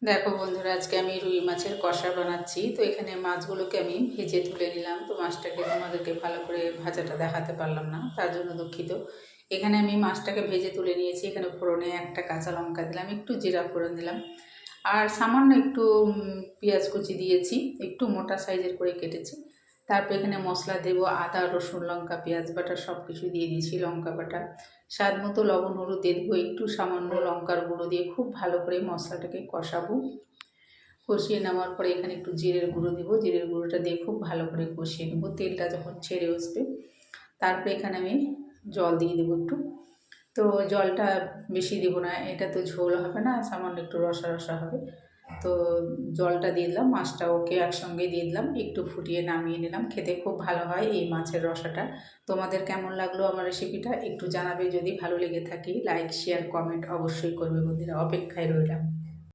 দেখো বন্ধুরা, আজকে আমি রুই মাছের কষা বানাচ্ছি। তো এখানে মাছগুলোকে আমি ভেজে তুলে নিলাম। তো মাছটাকে তোমাদেরকে ভালো করে ভাজাটা দেখাতে পারলাম না, তার জন্য দুঃখিত। এখানে আমি মাছটাকে ভেজে তুলে নিয়েছি। এখানে ফোড়নে একটা কাঁচা লঙ্কা দিলাম, একটু জিরা ফোড়ন দিলাম, আর সামান্য একটু পেঁয়াজ কুচি দিয়েছি, একটু মোটা সাইজের করে কেটেছি। তারপর এখানে মশলা দেবো, আদা রসুন লঙ্কা পেঁয়াজ বাটা সব কিছু দিয়ে দিয়েছি, লঙ্কা বাটা, স্বাদ মতো লবণ হলুদ দিয়ে দেবো, একটু সামান্য লঙ্কার গুঁড়ো দিয়ে খুব ভালো করে মশলাটাকে কষাবো। কষিয়ে নেওয়ার পরে এখানে একটু জিরের গুঁড়ো দেবো, জিরের গুঁড়োটা দিয়ে খুব ভালো করে কষিয়ে নেবো। তেলটা যখন ছেড়ে আসবে তারপরে এখানে আমি জল দিয়ে দেবো একটু। তো জলটা বেশি দেবো না, এটা তো ঝোল হবে না, সামান্য একটু রসা রসা হবে। তো জলটা দিয়ে দিলাম, মাছটা ওকে একসঙ্গে দিয়ে দিলাম, একটু ফুটিয়ে নামিয়ে নিলাম। খেতে খুব ভালো হয় এই মাছের রসাটা। তোমাদের কেমন লাগলো আমার রেসিপিটা একটু জানাবে। যদি ভালো লেগে থাকে লাইক শেয়ার কমেন্ট অবশ্যই করবে বন্ধুরা, অপেক্ষায় রইলাম।